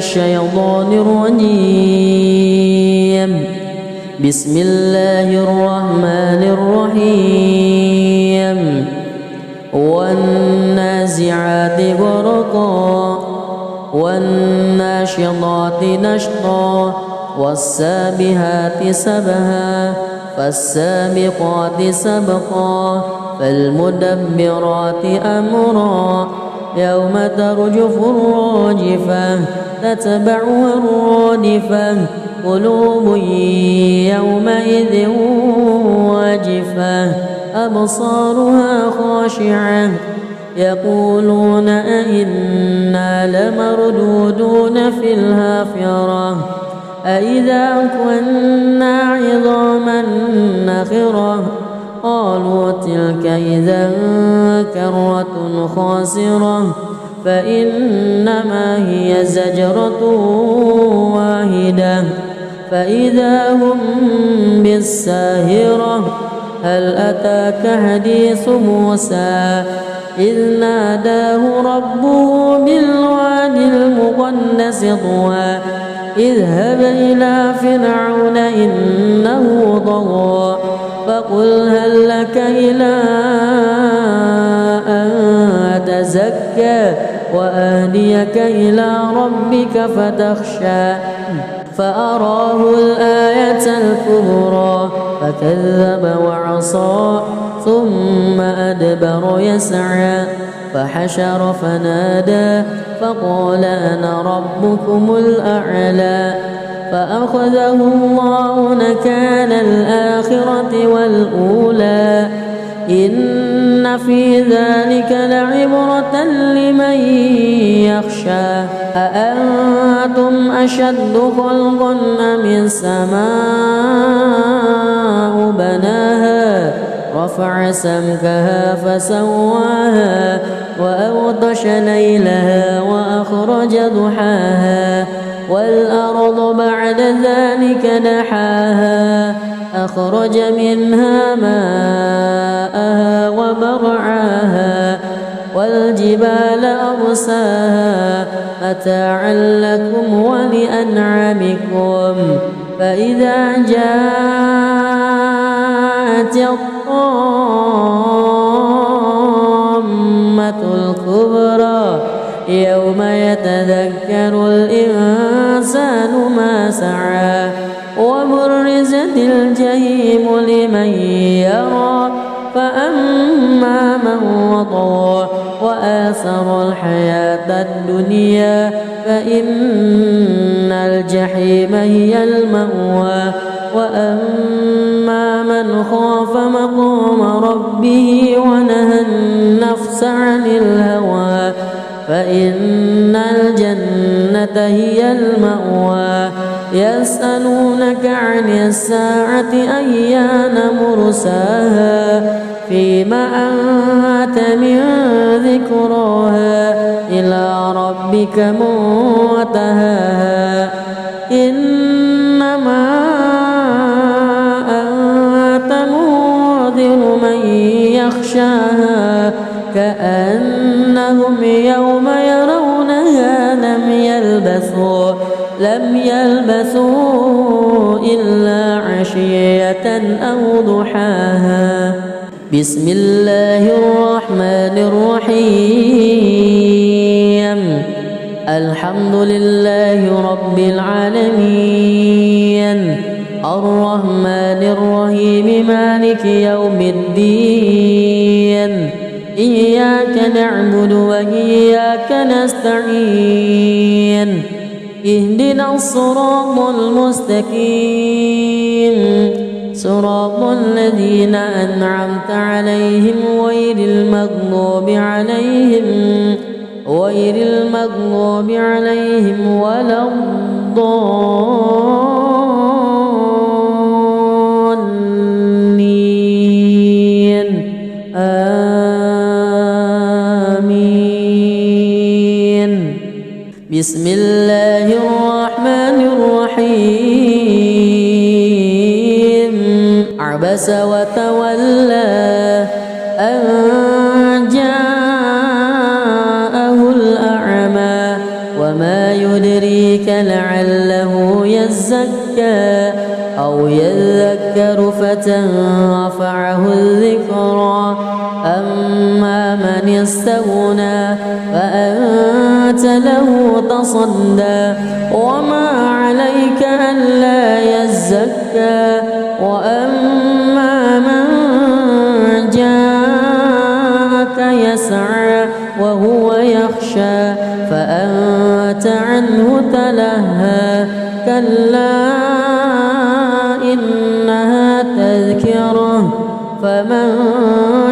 الشيطان الرجيم. بسم الله الرحمن الرحيم. والنازعات غرقا والناشطات نشطا والسابحات سبها فالسابقات سبقا فالمدبرات أمرا يوم ترجف الراجفة تتبعها الرادفة قلوب يومئذ واجفة أبصارها خاشعة يقولون أئنا لمردودون في الحافرة أئذا كنا عظاما نخرة قالوا تلك إذا كرة خاسرة فإنما هي زجرة واحدة فإذا هم بالساهرة هل أتاك حديث موسى إذ ناداه ربه بالواد المقدس طوى اذهب إلى فرعون إنه طغى فقل هل لك إلى أن تزكى وأهديك إلى ربك فتخشى فأراه الآية الكبرى فكذب وعصى ثم أدبر يسعى فحشر فنادى فقال أنا ربكم الأعلى فأخذه الله نكال الآخرة والأولى إن في ذلك لعبرة لمن يخشى أأنتم أشد خلقا أم السماء بناها رفع سمكها فسواها وأغطش ليلها وأخرج ضحاها والأرض بعد ذلك دحاها أخرج منها ماءها ومرعاها والجبال أرساها متاعا لكم ولأنعامكم فإذا جاءت الطامة الكبرى يوم يتذكر الإنسان ما سعى وبرزت الجحيم لمن يرى فأما من وطغى وآثر الحياة الدنيا فإن الجحيم هي المأوى وأما من خاف مقام ربه ونهى النفس عن الهوى فإن الجنة هي المأوى يسألونك عن الساعة أيان مرساها فيما أنت من ذكراها إلى ربك منتهاها إنما أنت منذر من يخشاها كأنهم يوم يرونها لم يلبثوا إلا عشية أو ضحاها. بسم الله الرحمن الرحيم. الحمد لله رب العالمين الرحمن الرحيم مالك يوم الدين إياك نعبد وإياك نستعين اهدنا الصراط المستقيم صراط الذين أنعمت عليهم غير المغضوب عليهم ولا الضالين آمين. بسم الله الرحمن الرحيم. عبس وتولى أن جاءه الأعمى وما يدريك لعله يزكى أو يذكر فتنفعه الذكرى أما من استغنى فأنت له تصدى وما عليك ألا يزكى وأما من جاءك يسعى وهو يخشى فأنت عنه تلهى كلا إنها تذكرة فمن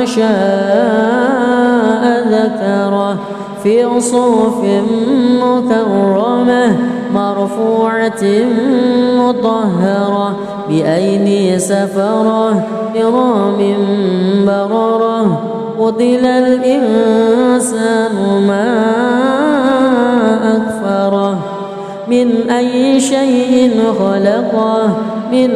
شاء ذكره في صحف مكرمة مرفوعة مطهرة بأيدي سفرة كرام بررة قتل الإنسان ما أكفره من أي شيء خلقه من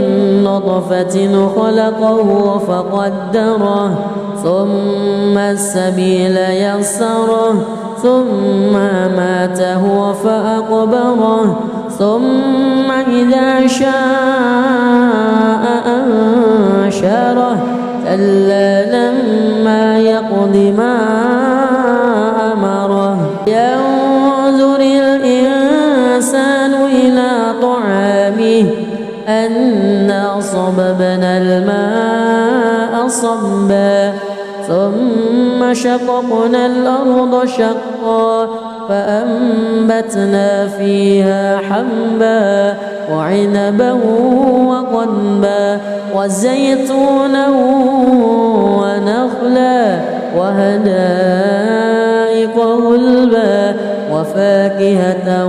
نطفة خلقه فقدره ثم السبيل يسره ثم أماته فأقبره ثم إذا شاء أنشره كلا لما يقض ما أمره ينظر الإنسان إلى طعامه أنا صببنا الماء صبا ثم شققنا الأرض شقا فأنبتنا فيها حبا وعنبا وقضبا وزيتونا ونخلا وحدائق غلبا وفاكهة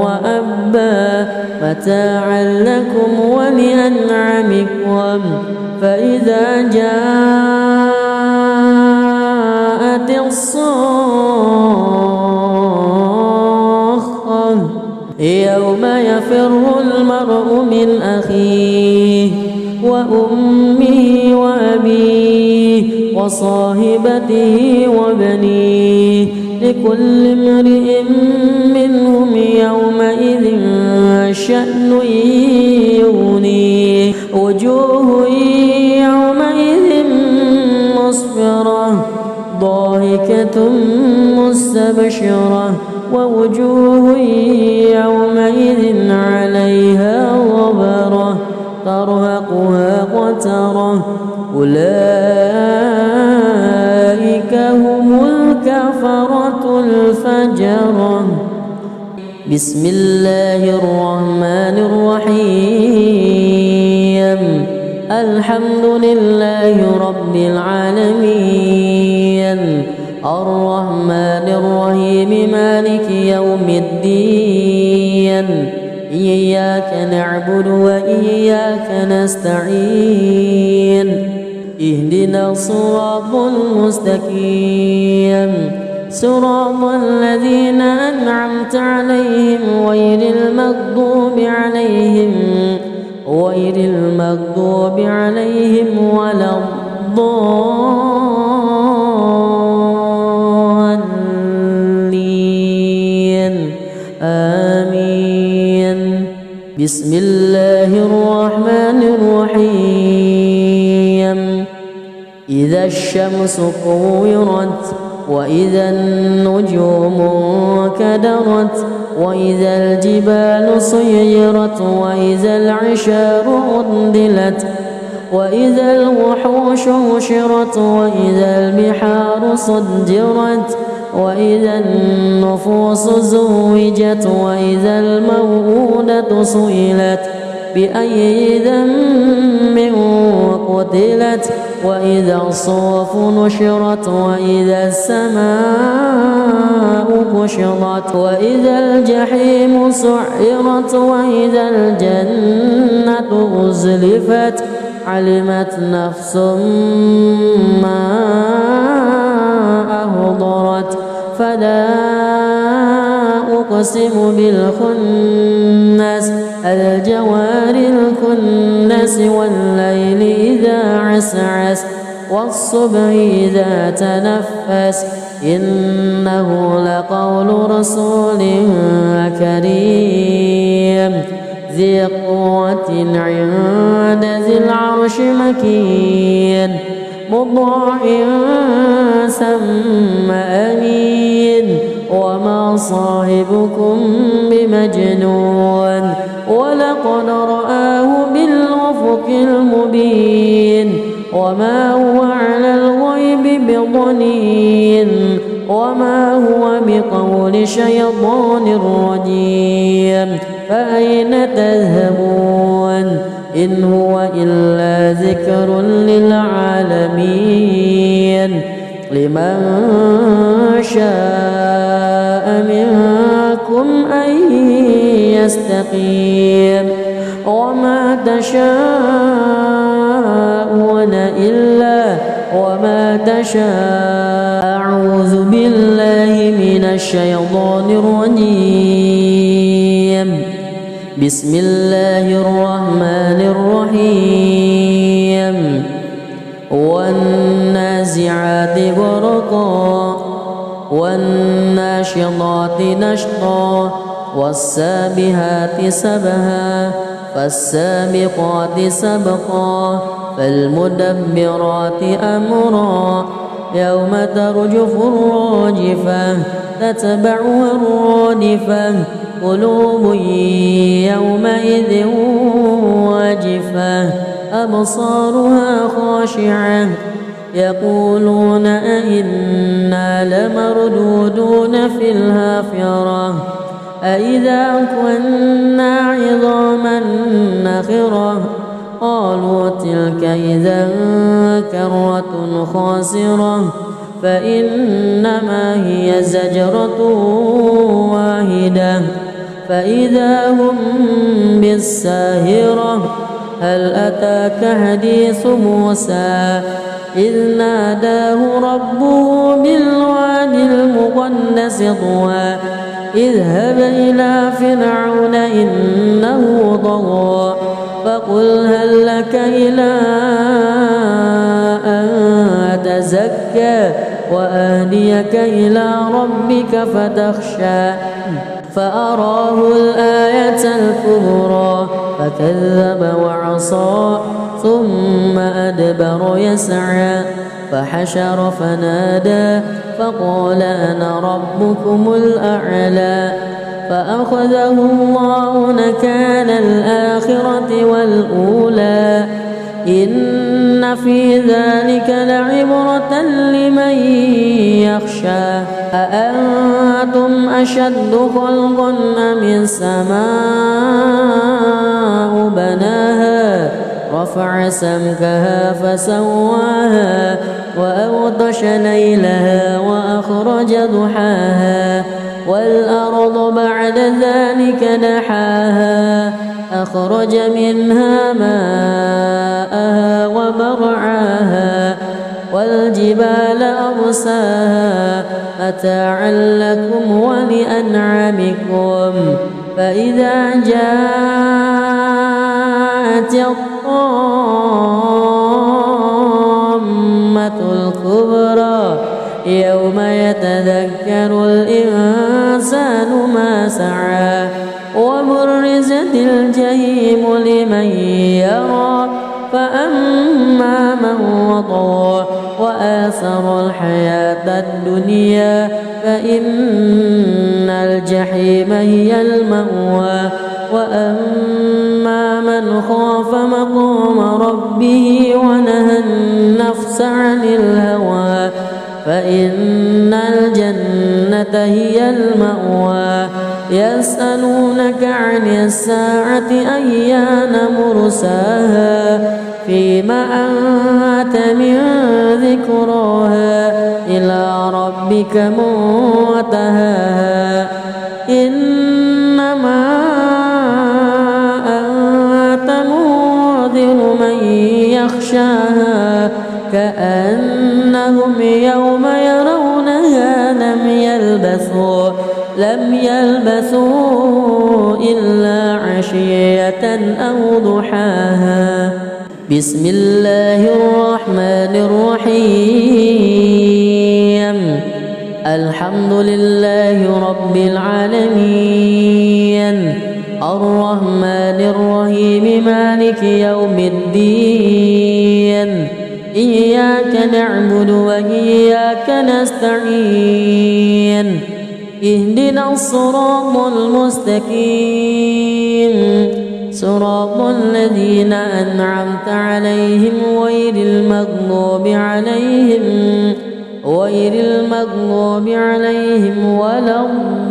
وأبا متاعا لكم ولأنعامكم فإذا جاءت الصاخة يوم يفر المرء من أخيه وأمه وأبيه وصاحبته وبنيه لكل امرئ منهم يومئذ شأن يغنيه وجوه يومئذ مسفرة ضاحكة مستبشرة ووجوه يومئذ عليها غبرة ترهقها قترة أولئك هم الكفرة الفجرة بسم الله الرحمن الرحيم الحمد لله رب العالمين الرحمن الرحيم مالك يوم الدين إياك نعبد وإياك نستعين اهدنا الصراط المستقيم صراط الذين أنعمت عليهم غير المغضوب عليهم ولا الضالين آمين بسم الله الرحمن الرحيم إذا الشمس كورت وإذا النجوم انكدرت وإذا الجبال سيرت وإذا العشار عطلت وإذا الوحوش حشرت وإذا البحار سجرت وإذا النفوس زوجت وإذا الموءودة سئلت بأي ذنب قتلت وإذا الصحف نشرت وإذا السماء كشطت وإذا الجحيم سعرت وإذا الجنة أزلفت علمت نفس ما أهضرت فلا أقسم بالخنس الجوار الكنس والليل إذا عسعس والصبح إذا تنفس إنه لقول رسول كريم ذي قوة عند ذي العرش مكين مطاع ثم أمين وما صاحبكم بمجنون ولقد رآه بالأفق المبين وما هو على الغيب بضنين وما هو بقول شيطان رجيم فأين تذهبون إن هو إلا ذكر للعالمين لمن شاء منكم أن يستقيم وما تشاءون أعوذ بالله من الشيطان الرجيم بسم الله الرحمن الرحيم والنازعات غرقا والناشطات نشطا والسابحات سبها فالسابقات سبقا فالمدبرات أمرا يوم ترجف الراجفة تتبعها الرادفة قلوب يومئذ واجفة أبصارها خاشعة يقولون أئنا لمردودون في الحافرة أئذا كنا عظاما نخرة قالوا تلك إذا كرة خاسرة فإنما هي زجرة واحدة فإذا هم بالساهرة هل أتاك حديث موسى إذ ناداه ربه بالوادي المقدس طوى اذهب إلى فرعون إنه طغى فقل هل لك إلى أن تزكى وأهديك إلى ربك فتخشى فأراه الآية الكبرى فكذب وعصى ثم أدبر يسعى فحشر فنادى فقال أنا ربكم الأعلى فأخذه الله نكال الآخرة والأولى إن في ذلك لعبرة لمن يخشى أأنتم أشد خلقا أم السماء بناها رفع سمكها فسواها وأغطش ليلها وأخرج ضحاها والأرض بعد ذلك دحاها أخرج منها ماءها ومرعاها والجبال أرساها متاعا لكم ولأنعامكم فإذا جاءت الطامة الكبرى يوم يتذكر الإنسان ما سعى وبرزت الجحيم لمن يرى فأما من وطغى وآثر الحياة الدنيا فإن الجحيم هي المأوى وأما من خاف مقام ربه ونهى النفس عن الهوى فإن الجنة هي المأوى يسألونك عن الساعة أيان مرساها فيما أنت من ذكراها إلى ربك منتهاها إنما أنت منذر من يخشاها كأنهم يوم يرونها لم يلبثوا إلا عشية أو ضحاها بسم الله الرحمن الرحيم الحمد لله رب العالمين الرحمن الرحيم مالك يوم الدين إياك نعبد وإياك نستعين اهدنا الصراط المستقيم صراط الذين أنعمت عليهم غير المغضوب عليهم ولا الضالين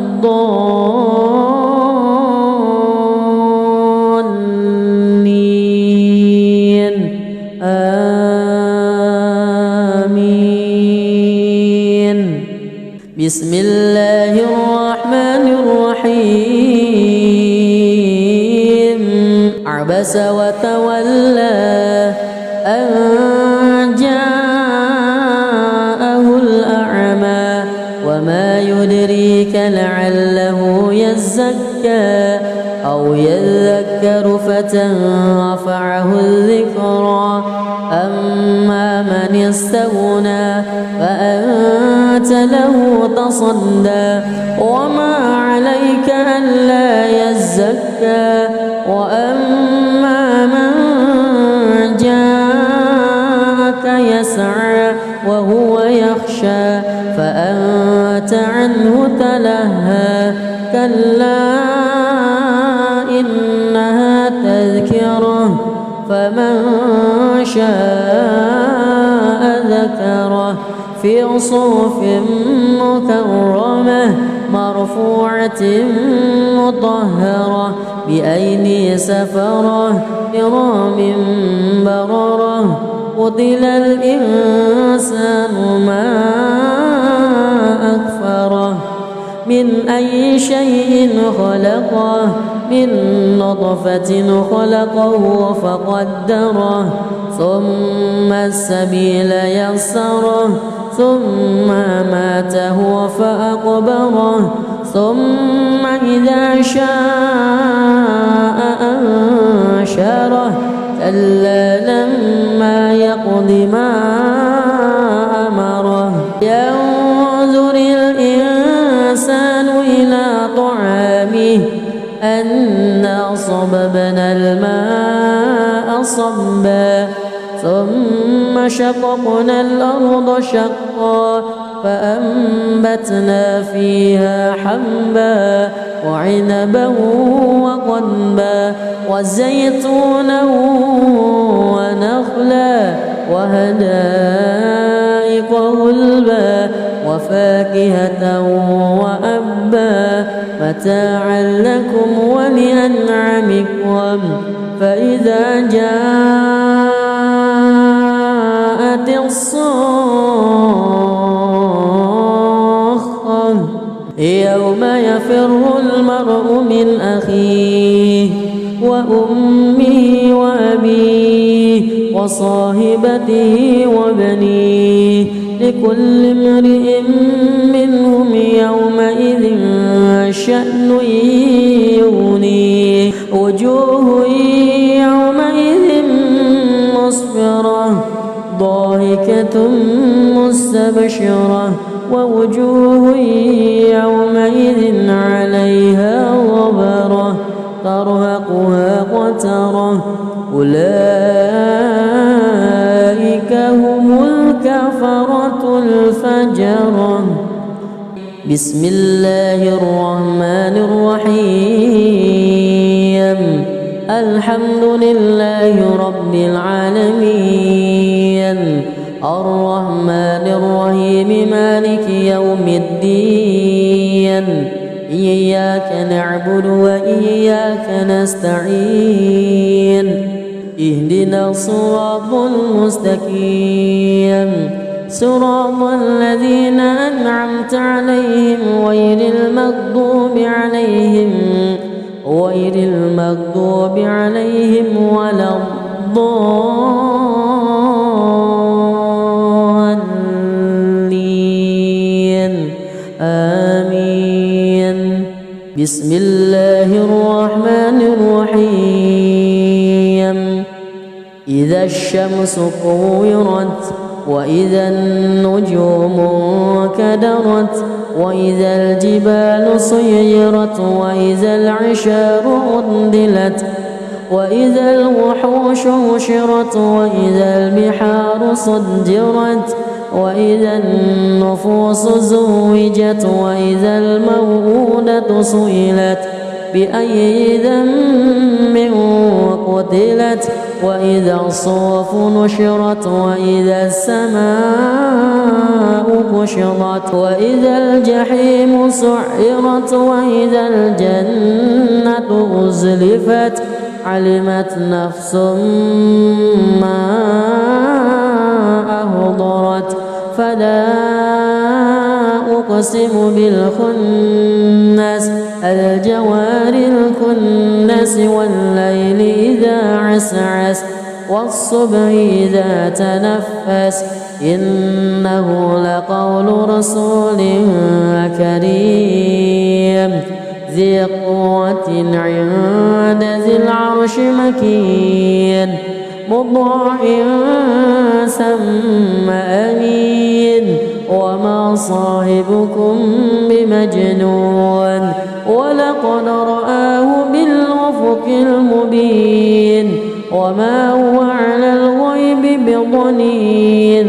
آمين. بسم الله الرحمن الرحيم عبس وتولى أن جاءه الأعمى وما يدريك لعله يزكى أو يذكر فتنفعه الذكرى أما من استغنى فأنت له تصدى وما عليك ألا يزكى وأما من جاءك يسعى وهو يخشى فأنت عنه تلهى كلا إنها تذكرة فمن شاء ذكره في صحف مكرمة مرفوعة مطهرة بأيدي سفرة كرام بررة قتل الإنسان ما أكفره من أي شيء خلقه من نطفة خلقه فقدره ثم السبيل يسره ثم ماته فأقبره ثم إذا شاء أنشره كلا لما يقض ما أمره ينظر الإنسان إلى طعامه أنا صببنا الماء صبا ثم شققنا الأرض شقا فأنبتنا فيها حبا وعنبا وقضبا وزيتونا ونخلا وحدائق غلبا وفاكهة وأبا متاعا لكم ولأنعامكم فإذا جاءت الصاخة يوم يفر المرء من أخيه وأمه وأبيه وصاحبته وبنيه لكل امرئ منهم يومئذ شأن يغنيه وجوه يومئذ مسفرة ضاحكة مستبشرة ووجوه يومئذ عليها غبرة ترهقها قترة أولئك هم الكفرة الفجرة. بسم الله الرحمن الرحيم الحمد لله رب العالمين الرحمن الرحيم مالك يوم الدين إياك نعبد وإياك نستعين اهدنا الصراط المستقيم صراط الذين أنعمت عليهم غير المغضوب عليهم ولا الضالين آمين. بسم الله الرحمن الرحيم إذا الشمس كورت وإذا النجوم انكدرت وإذا الجبال سيرت وإذا العشار عطلت وإذا الوحوش حشرت وإذا البحار سجرت وإذا النفوس زوجت وإذا الموءودة سئلت بأي ذنب قتلت وإذا الصحف نشرت وإذا السماء كشطت وإذا الجحيم سعرت وإذا الجنة أزلفت علمت نفس ما أهضرت فلا أقسم بالخنس الجوار الكنس والليل إذا عسعس والصبح إذا تنفس إنه لقول رسول كريم ذي قوة عند ذي العرش مكين مطاع ثم أمين وما صاحبكم بمجنون ولقد رآه بالأفق المبين وما هو على الغيب بضنين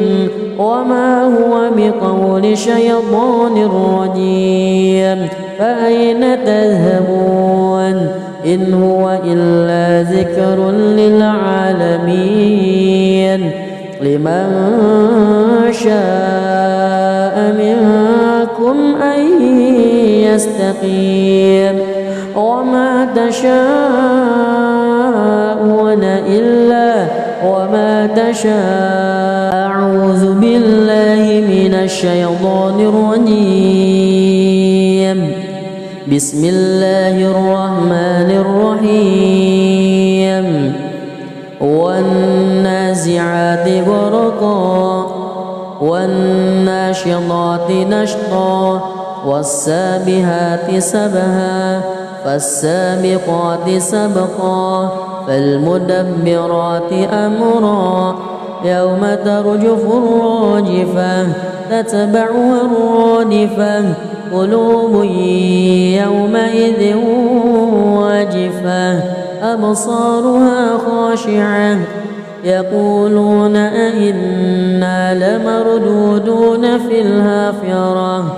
وما هو بقول شيطان رجيم فأين تذهبون إن هو إلا ذكر للعالمين لمن شاء منكم أن يستقيم وما تشاءون إلا أعوذ بالله من الشيطان الرجيم بسم الله الرحمن الرحيم والنازعات غرقا والناشطات نشطا والسابحات سبها فالسابقات سبقا فالمدبرات أمرا يوم ترجف الراجفة تتبعها الرادفة قلوب يومئذ واجفة أبصارها خاشعة يقولون أئنا لمردودون في الحافرة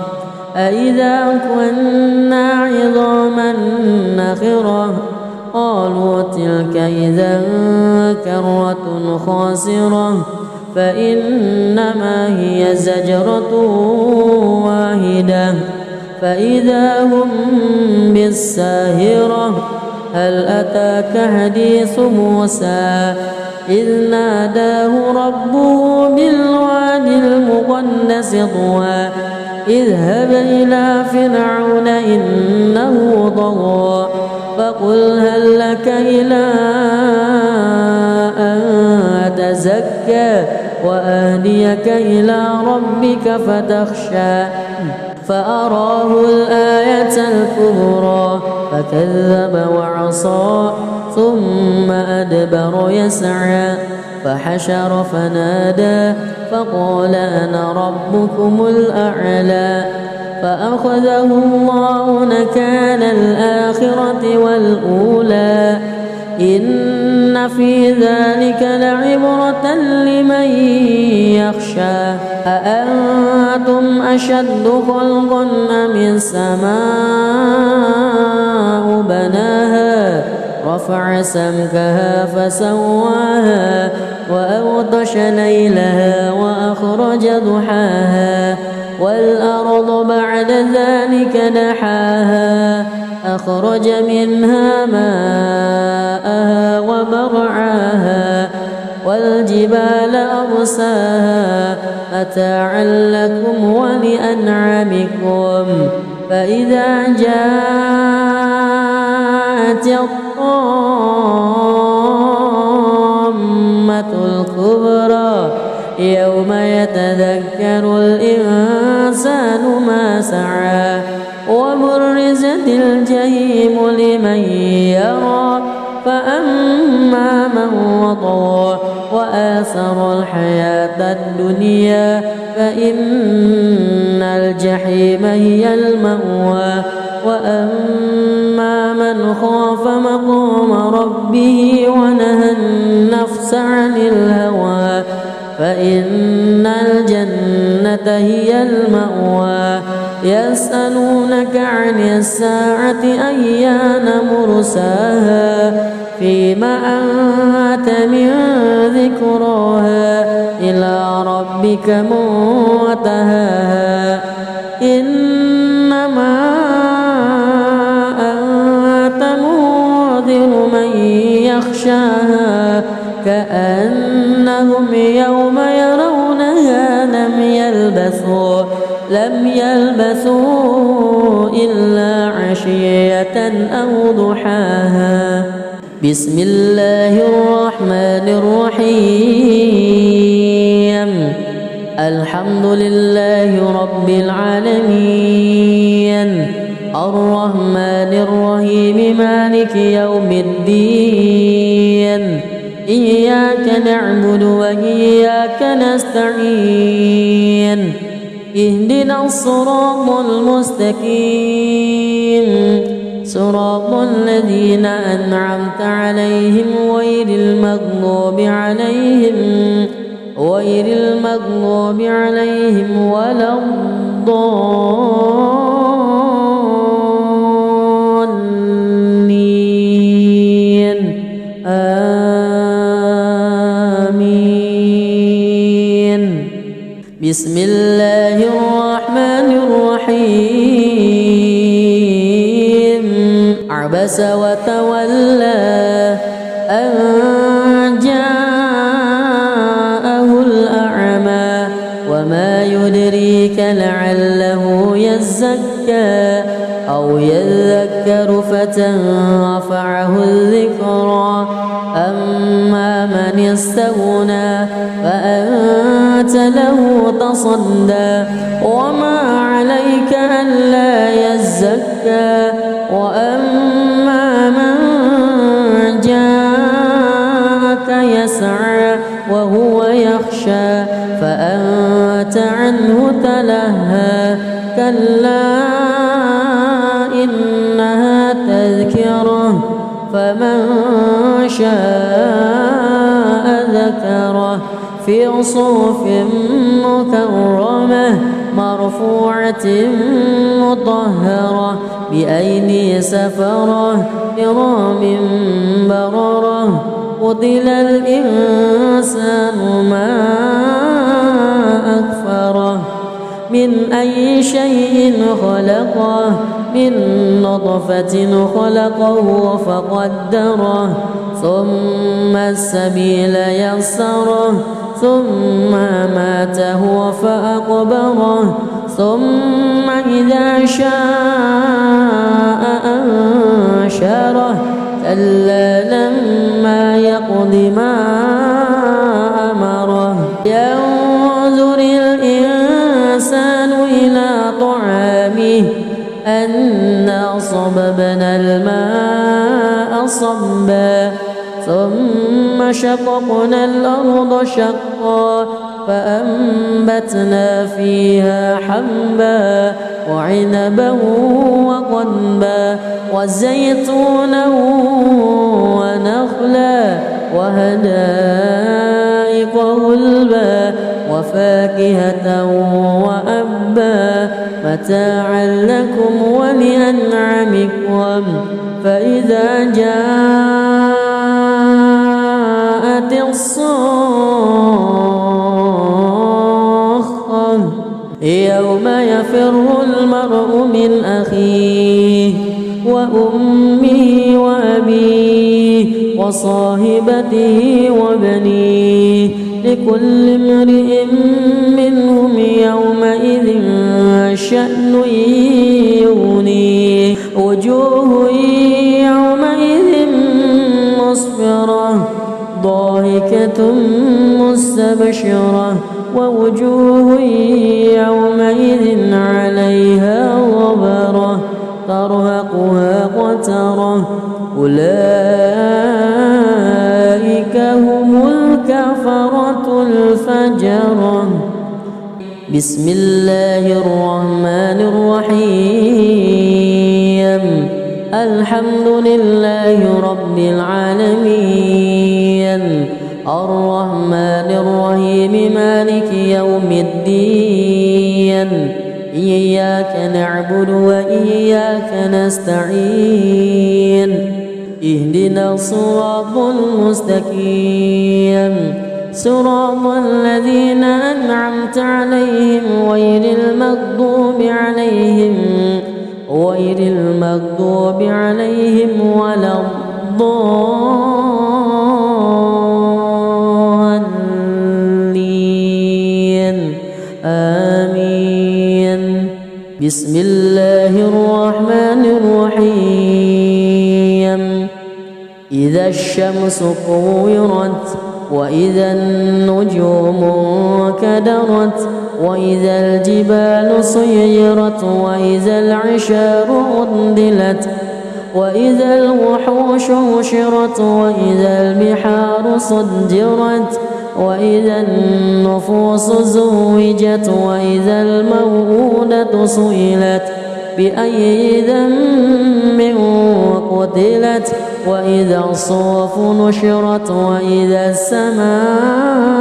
أئذا كنا عظاما نخرة قالوا تلك إذا كرة خاسرة فإنما هي زجرة واحدة فإذا هم بالساهرة هل أتاك حديث موسى إذ ناداه ربه بالوادي المقدس طوى اذهب إلى فرعون إنه طغى فقل هل لك إلى أن تزكى وأهديك إلى ربك فتخشى فأراه الآية الكبرى فكذب وعصى ثم أدبر يسعى فحشر فنادى فقال أنا ربكم الأعلى فأخذه الله نكال الآخرة والأولى إن في ذلك لعبرة لمن يخشى أأنتم أشد خلقا أم السماء بناها رفع سمكها فسواها وأغطش ليلها وأخرج ضحاها والأرض بعد ذلك دحاها أخرج منها ماءها ومرعاها والجبال أرساها متاعا لكم ولأنعامكم فإذا جاءت الطامة الكبرى يوم يتذكر الإنسان ما سعى وبرزت الجحيم لمن يرى فأما من طغى وآثر الحياة الدنيا فإن الجحيم هي المأوى وأما من خاف مقام ربه ونهى النفس عن الهوى فإن الجنة هي المأوى يسألونك عن الساعة أيان مرساها فيما أنت من ذكراها إلى ربك منتهاها إنما أنت منذر من يخشاها كأنهم يوم يرونها لم يلبثوا إلا عشية أو ضحاها. بسم الله الرحمن الرحيم. الحمد لله رب العالمين الرحمن الرحيم مالك يوم الدين إياك نعبد وإياك نستعين اهدنا الصراط المستقيم صراط الذين أنعمت عليهم غير المغضوب عليهم ولا الضالين آمين. بسم الله الرحمن الرحيم. عبس وتولى أن جاءه الأعمى وما يدريك لعله يزكى أو يذكر فتنفعه الذكرى أما من استغنى فأنت له تصدى وما عليك ألا يزكى وأما من جاءك يسعى وهو يخشى فأنت عنه تلهى كلا إنها تذكرة فمن شاء ذكره في صحف مكرمة مرفوعة مطهرة بأيدي سفرة كرام بررة قتل الإنسان ما أكفره من أي شيء خلقه من نطفة خلقه فقدره ثم السبيل يسره ثم أماته فأقبره ثم إذا شاء أنشره كلا لما يقض ما أمره ينظر الإنسان إلى طعامه أنا صببنا الماء صبا ثم شققنا الأرض شقا فأنبتنا فيها حبا وعنبا وقضبا وزيتونا ونخلا وحدائق غلبا وفاكهة وأبا متاعا لكم ولأنعامكم فإذا جاءت الصاخة يوم يفر المرء من أخيه وأمه وأبيه وصاحبته وبنيه لكل امرئ منهم يومئذ شأن يغنيه وجوه يومئذ مسفرة ضاحكة مستبشرة ووجوه يومئذ عليها غبرة ترهقها قترة أولئك الفجر بسم الله الرحمن الرحيم الحمد لله رب العالمين الرحمن الرحيم مالك يوم الدين إياك نعبد وإياك نستعين اهدنا الصراط المستقيم صراط الذين أنعمت عليهم غير المغضوب عليهم ولا الضالين آمين بسم الله الرحمن الرحيم إذا الشمس كورت وإذا النجوم انكدرت وإذا الجبال سيرت وإذا العشار عطلت وإذا الوحوش حشرت وإذا البحار سجرت وإذا النفوس زوجت وإذا الموءودة سئلت بأي ذنب قتلت وإذا الصحف نشرت وإذا السماء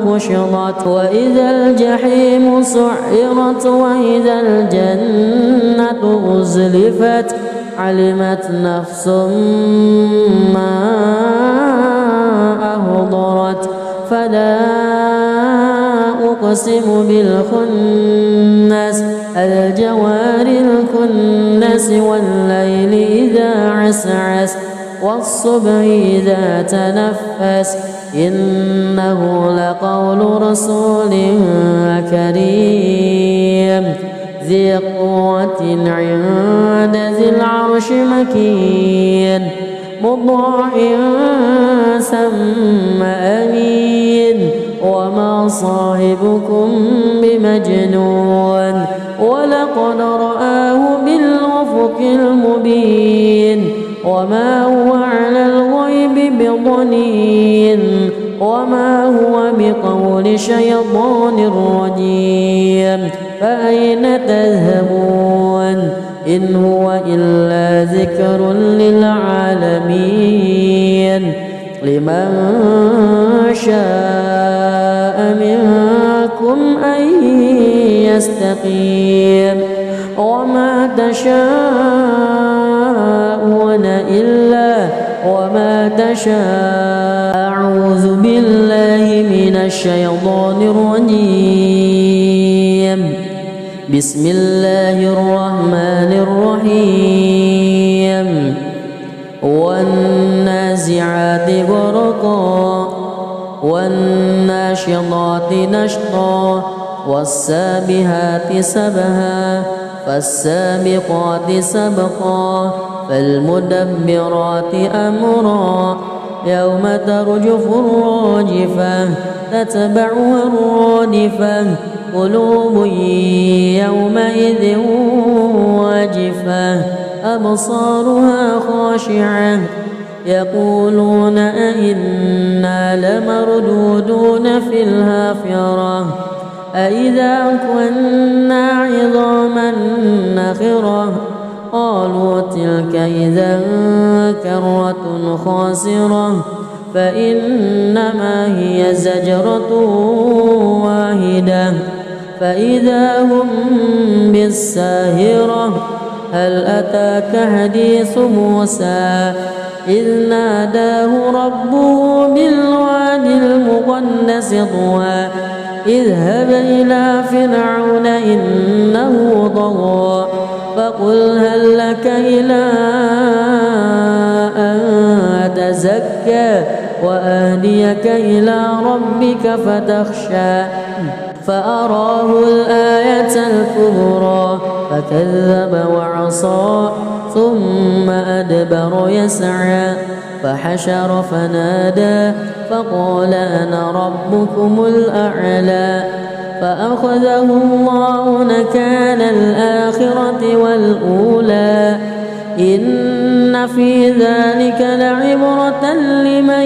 كشطت وإذا الجحيم سعرت وإذا الجنة أزلفت علمت نفس ما أهضرت فلا أقسم بالخنس الجوار الكنس والليل إذا عسعس والصبح إذا تنفس إنه لقول رسول كريم ذي قوة عند ذي العرش مكين مطاع ثم أمين وما صاحبكم بمجنون ولقد رآه بالأفق المبين وما هو على الغيب بضنين وما هو بقول شيطان رجيم فأين تذهبون إن هو إلا ذكر للعالمين لمن شاء منكم أن يستقيم وما تشاءون أعوذ بالله من الشيطان الرجيم بسم الله الرحمن الرحيم والنازعات غرقا والناشطات نشطا والسابحات سبها فالسابقات سبقا فالمدبرات أمرا يوم ترجف الراجفة تتبعها الرادفة قلوب يومئذ واجفة أبصارها خاشعة يقولون أئنا لمردودون في الحافرة أئذا كنا عظاما نخرة قالوا تلك إذا كرة خاسرة فإنما هي زجرة واحدة فإذا هم بالساهرة هل أتاك حديث موسى إذ ناداه ربه بالوادي المقدس طوى اذهب إلى فرعون إنه طغى فقل هل لك إلى أن تزكى وأهديك إلى ربك فتخشى فأراه الآية الكبرى فكذب وعصى ثم أدبر يسعى فحشر فنادى فقال أنا ربكم الأعلى فأخذه الله نكال الآخرة والأولى إن إن في ذلك لعبرة لمن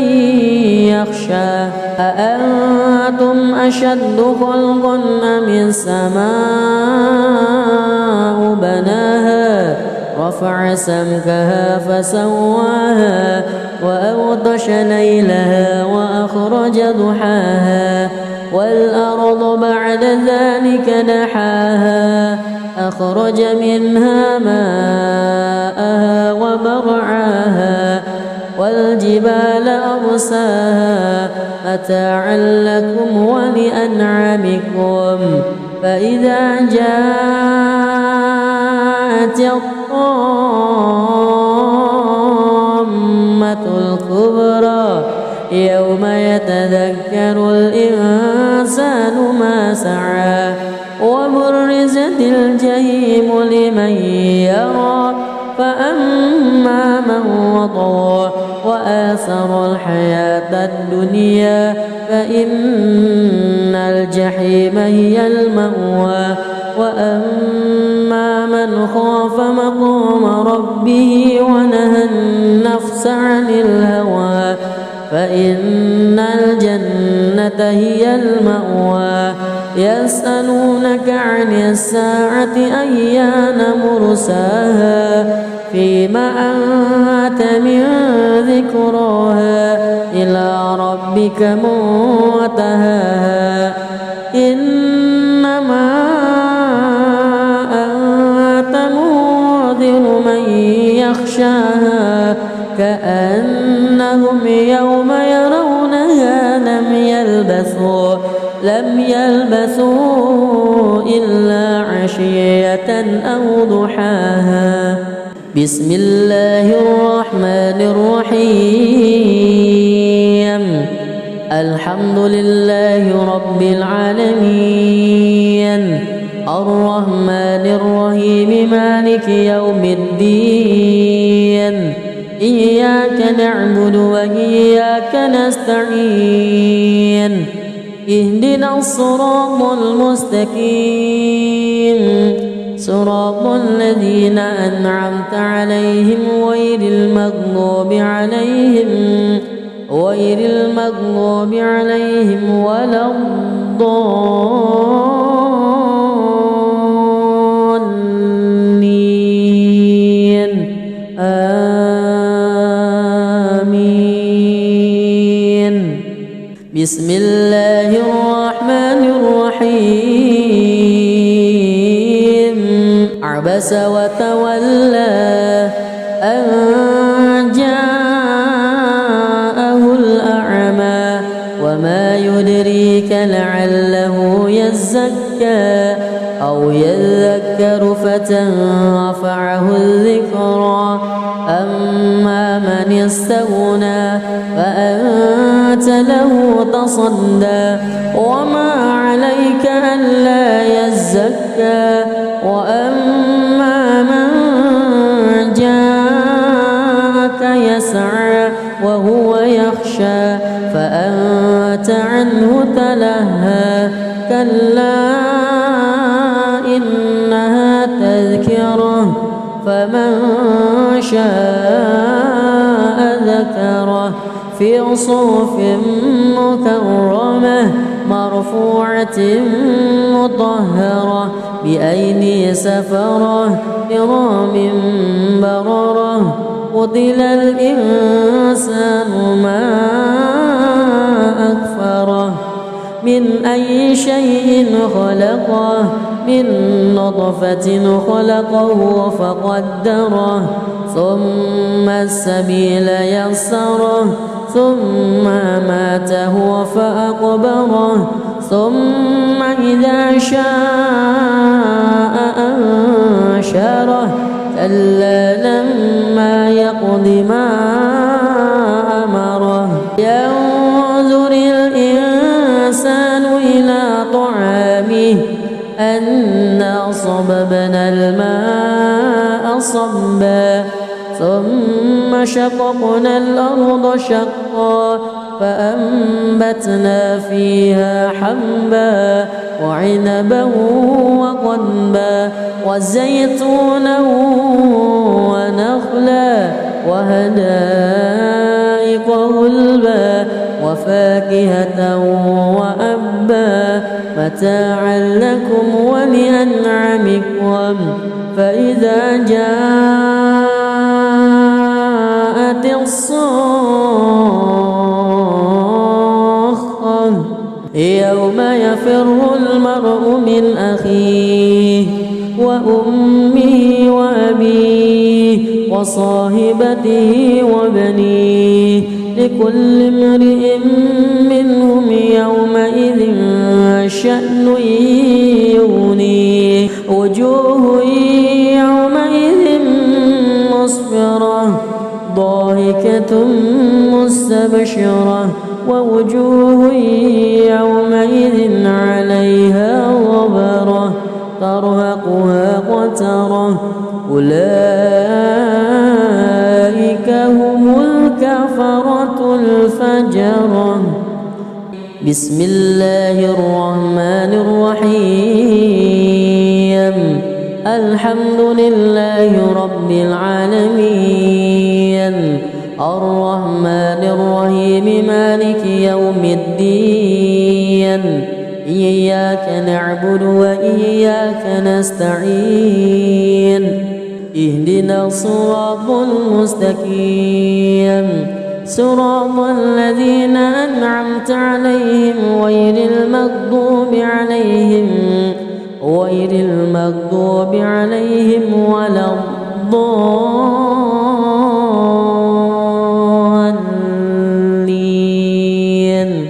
يخشى أأنتم أشد خلقا أم السماء بناها رفع سمكها فسواها وأغطش ليلها وأخرج ضحاها والأرض بعد ذلك دحاها أخرج منها ماءها ومرعاها والجبال أرساها متاعا لكم ولأنعامكم فإذا جاءت الطامة الكبرى يوم يتذكر الإنسان ما سعى وبرزت الجحيم لمن يرى فأما من وطغى وآثر الحياة الدنيا فإن الجحيم هي المأوى وأما من خاف مقام ربه ونهى النفس عن الهوى فإن الجنة هي المأوى يسألونك عن الساعة أيان مرساها فيما أنت من ذكراها إلى ربك منتهاها إنما أنت منذر من يخشاها كأنهم يوم يرونها لم يلبثوا إلا عشية أو ضحاها بسم الله الرحمن الرحيم الحمد لله رب العالمين الرحمن الرحيم مالك يوم الدين إياك نعبد وإياك نستعين اهدنا الصراط المستقيم صراط الذين أنعمت عليهم غير المغضوب عليهم ولا الضالين آمين بسم الله الرحمن الرحيم عبس وتولى أن جاءه الأعمى وما يدريك لعله يزكى أو يذكر فتنفعه الذكرى أما من استغنى فأنت له تصدى وما عليك ألا يزكى وأما من جاءك يسعى وهو يخشى فأنت عنه تلهى كلا إنها تذكرة فمن شاء ذكره في صحف مكرمة مرفوعة مطهرة بأيدي سفرة كرام بررة قتل الإنسان ما أكفره من أي شيء خلقه من نطفة خلقه فقدره ثم السبيل يسره ثم أماته فأقبره ثم إذا شاء أنشره كلا لما يقض ما أمره ينظر الإنسان إلى طعامه أنا صببنا الماء صبا ثم شققنا الأرض شقا فأنبتنا فيها حبا وعنبا وقضبا وزيتونا ونخلا وحدائق غلبا وفاكهة وأبا متاعا لكم ولأنعامكم فإذا جاءت الصاخة يوم يفر المرء من أخيه وأمه وأبيه وصاحبته وبنيه لكل امرئ منهم يومئذ شأن يغنيه وجوه يومئذ مسفرة ضاحكة مستبشرة ووجوه يومئذ عليها غبرة ترهقها قترة أولئك هم الكفرة الفجرة. بسم الله الرحمن الرحيم الحمد لله رب العالمين الرحمن الرحيم مالك يوم الدين إياك نعبد وإياك نستعين اهدنا الصراط المستقيم صراط الذين أنعمت عليهم غير المغضوب عليهم ولا الضالين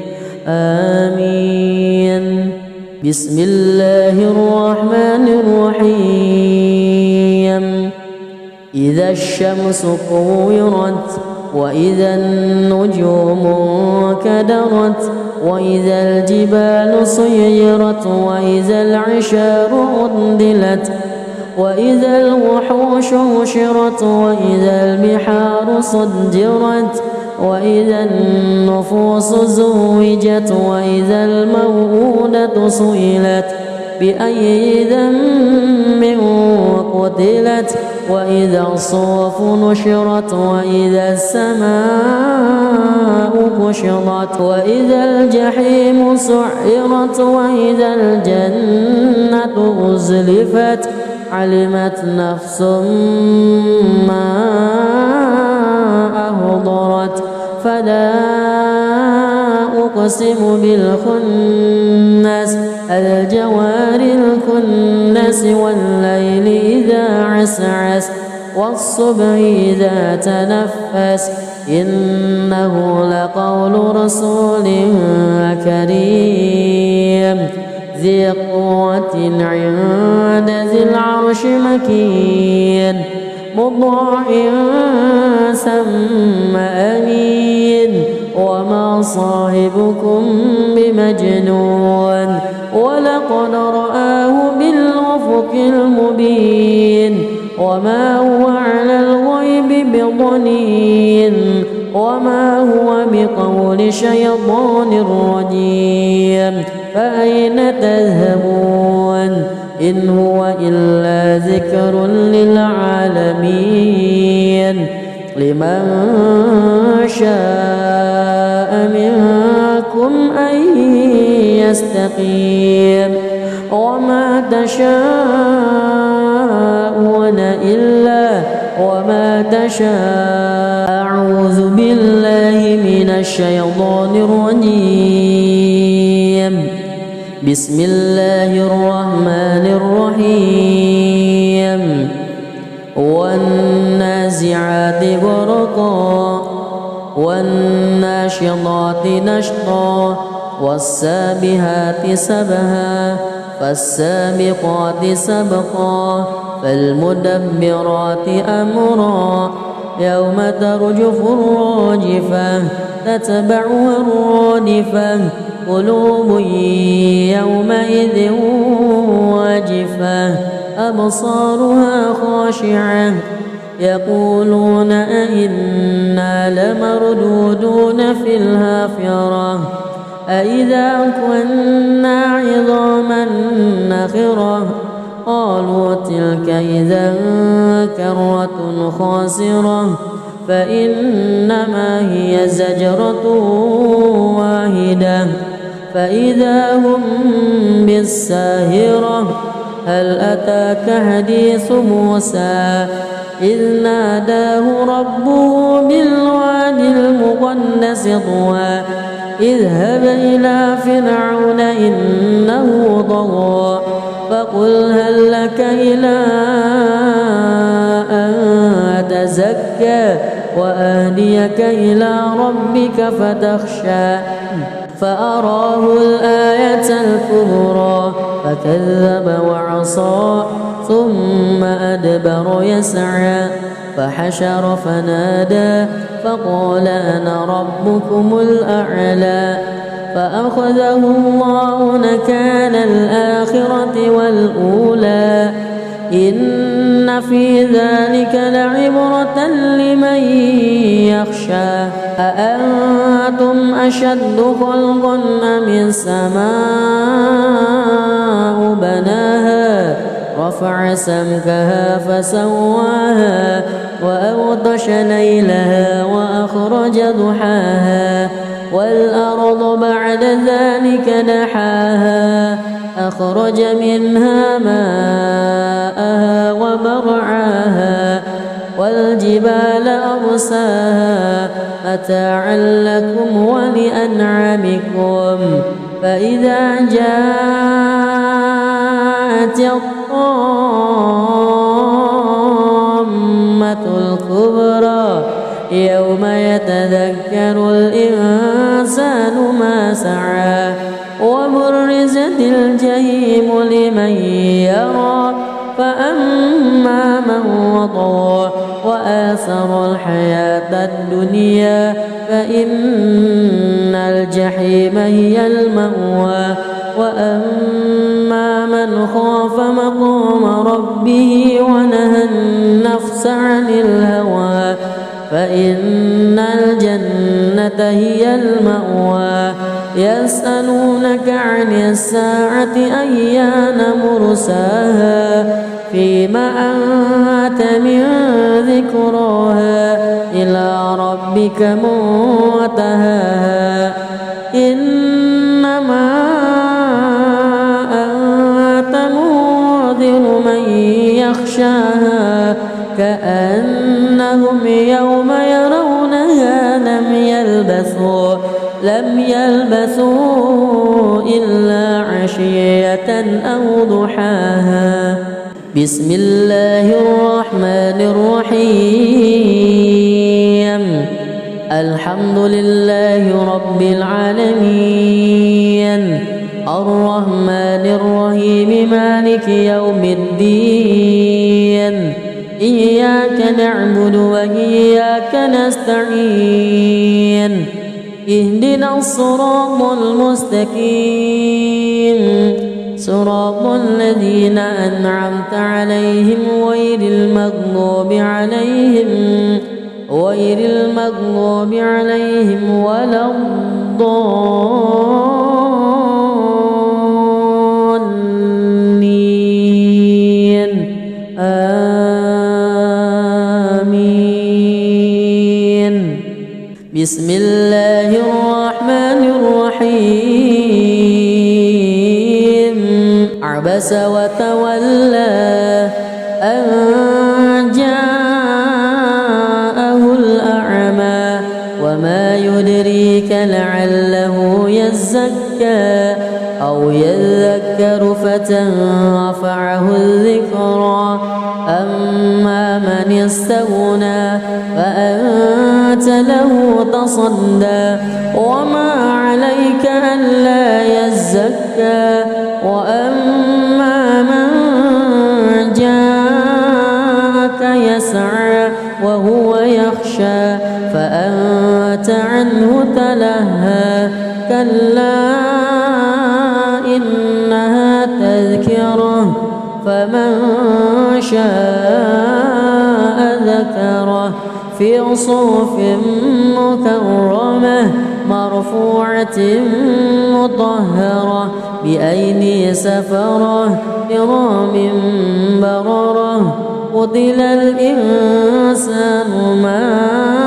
آمين. بسم الله الرحمن الرحيم إذا الشمس كورت وإذا النجوم انكدرت وإذا الجبال سيرت وإذا العشار عطلت وإذا الوحوش حشرت وإذا البحار سجرت وإذا النفوس زوجت وإذا الموءودة سئلت بأي ذنب قتلت وإذا الصحف نشرت وإذا السماء كشطت وإذا الجحيم سعرت وإذا الجنة أزلفت علمت نفس ما أحضرت فلا أقسم بالخنس الجوار الكنس والليل إذا عسعس والصبح إذا تنفس إنه لقول رسول كريم ذي قوة عند ذي العرش مكين مطاع ثم أمين وما صاحبكم بمجنون ولقد رآه بالأفق المبين وما هو على الغيب بضنين وما هو بقول شيطان رجيم فأين تذهبون إن هو إلا ذكر للعالمين لمن شاء منكم أن يستقيم وما تشاءون أعوذ بالله من الشيطان الرجيم بسم الله الرحمن الرحيم والنازعات غرقا والناشطات نشطا والسابحات سبها فالسابقات سبقا فالمدبرات أمرا يوم ترجف الراجفة تتبعها الرادفة قلوب يومئذ واجفة أبصارها خاشعة يقولون أئنا لمردودون في الحافرة أئذا كنا عظاما نخرة قالوا تلك إذا كرة خاسرة فإنما هي زجرة واحدة فإذا هم بالساهرة هل أتاك حديث موسى إذ ناداه ربه بالوادي المقدس طوى اذهب إلى فرعون إنه طغى فقل هل لك إلى أن تزكى وأهديك إلى ربك فتخشى فأراه الآية الكبرى فكذب وعصى ثم أدبر يسعى فحشر فنادى فقال أنا ربكم الأعلى فأخذه الله نكال الآخرة والأولى إن في ذلك لعبرة لمن يخشى أأنتم أشد خلقا أم السماء بناها رفع سمكها فسواها وأغطش ليلها وأخرج ضحاها والأرض بعد ذلك دحاها أخرج منها ماءها ومرعاها والجبال أرساها متاعا لكم ولأنعامكم فإذا جاءت الطامة الكبرى يوم يتذكر الإنسان ما سعى وبرزت الجحيم لمن يرى فأما من وطغى وآثر الحياة الدنيا فإن الجحيم هي المأوى وأما من خاف مقام ربه ونهى النفس عن الهوى فإن الجنة هي المأوى يسألونك عن الساعة أيان مرساها فيما أنت من ذكراها إلى ربك منتهاها إنما أنت منذر من يخشاها كأنهم يوم يرونها لم يلبثوا إلا عشية أو ضحاها بسم الله الرحمن الرحيم الحمد لله رب العالمين الرحمن الرحيم مالك يوم الدين إياك نعبد وإياك نستعين اهدنا الصراط المستقيم صراط الذين أنعمت عليهم غير المغضوب عليهم ولا الضالين آمين بسم الله الرحمن الرحيم عبس وتولى أن جاءه الأعمى وما يدريك لعله يزكى أو يذكر فتنفعه الذكرى أما من استغنى فأنت له تصدى وما عليك ألا يزكى وأما من جاءك يسعى وهو يخشى فأنت عنه تلهى كلا إنها تذكرة فمن شاء ذكره في صحف مكرمة مرفوعة مطهرة بأيدي سفرة كرام بررة قتل الإنسان ما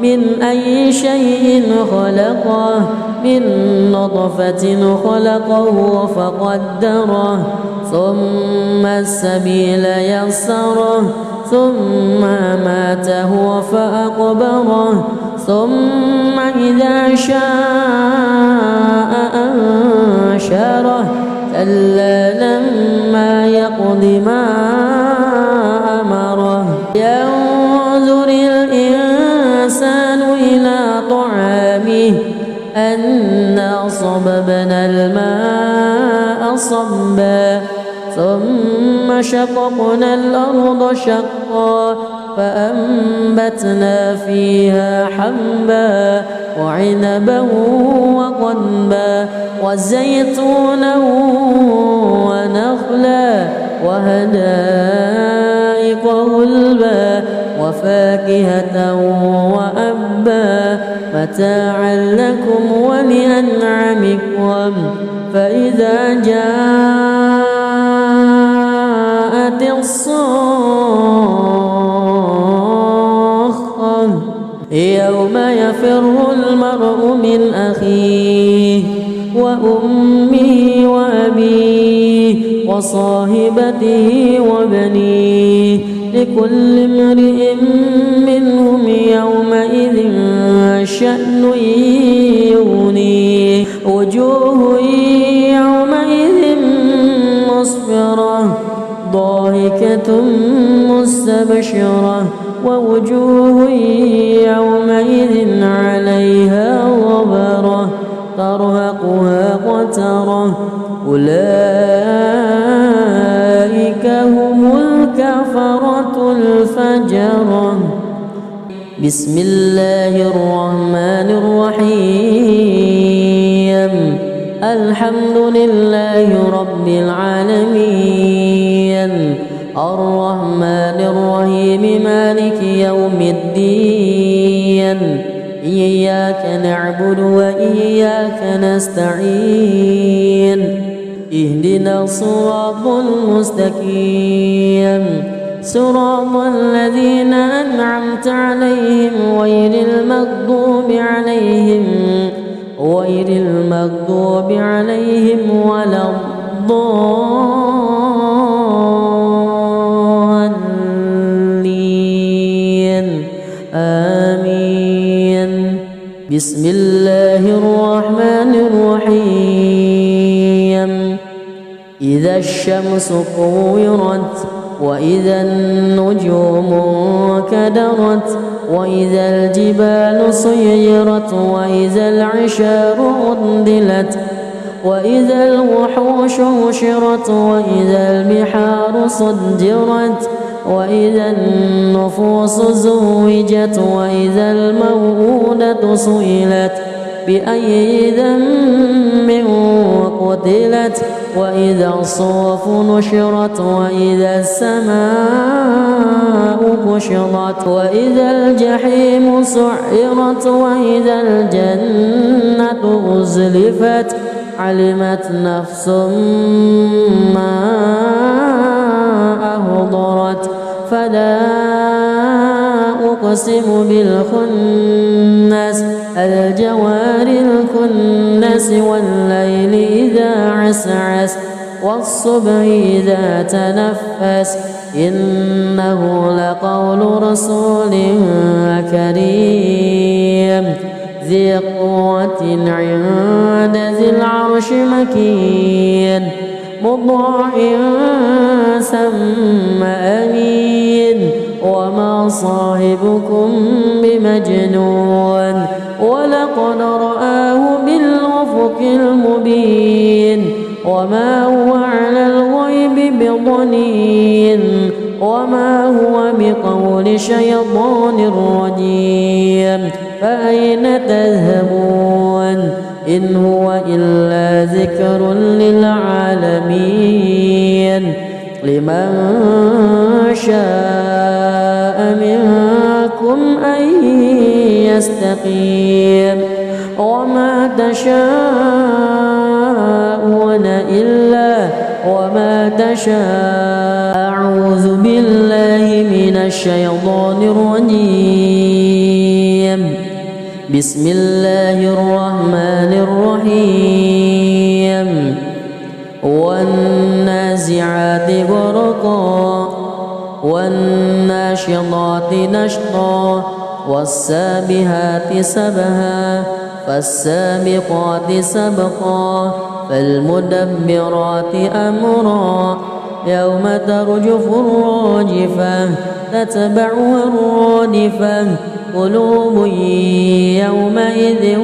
من أي شيء خلقه من نطفة خلقه فقدره ثم السبيل يسره ثم أماته فأقبره ثم إذا شاء أنشره كلا لما يقض ما أمره ينظر الإنسان إلى طعامه أنا صببنا الماء صبا ثم شققنا الأرض شقا فأنبتنا فيها حبا وعنبا وقضبا وزيتونا ونخلا وحدائق غلبا وفاكهة وأبا متاعا لكم ولأنعامكم فإذا جاءت الصاخة يوم يفر المرء من أخيه وأمه وأبيه وصاحبته وبنيه لكل امرئ منهم يومئذ شأن يغنيه وجوه يومئذ مسفرة ضاحكة مستبشرة ووجوه يومئذ عليها غبرة ترهقها قترة أولئك هم الكفرة الفجرة. بسم الله الرحمن الرحيم الحمد لله رب العالمين الرحمن الرحيم مالك يوم الدين إياك نعبد وإياك نستعين اهدنا الصراط المستقيم صراط الذين أنعمت عليهم غير المغضوب عليهم ولا الضالين آمين. بسم الله الرحمن الرحيم إذا الشمس كورت وإذا النجوم انكدرت وإذا الجبال سيرت وإذا العشار عطلت وإذا الوحوش حشرت وإذا البحار سجرت وإذا النفوس زوجت وإذا الموءودة سئلت بأي ذنب قتلت وإذا الصحف نشرت وإذا السماء كشطت وإذا الجحيم سعرت وإذا الجنة أزلفت علمت نفس ما أهضرت فلا أقسم بالخنس الجوار الكنس والليل إذا عسعس والصبح إذا تنفس إنه لقول رسول كريم ذي قوة عند ذي العرش مكين مطاع ثم أمين وما صاحبكم بمجنون ولقد رآه بالأفق المبين وما هو على الغيب بضنين وما هو بقول شيطان رجيم فأين تذهبون إن هو إلا ذكر للعالمين لمن شاء منكم أن يستقيم وما تشاءون أعوذ بالله من الشيطان الرجيم بسم الله الرحمن الرحيم والنازعات غرقا والناشطات نشطا والسابحات سبها فالسابقات سبقا فالمدبرات أمرا يوم ترجف الراجفة تتبعها الرادفة قلوب يومئذ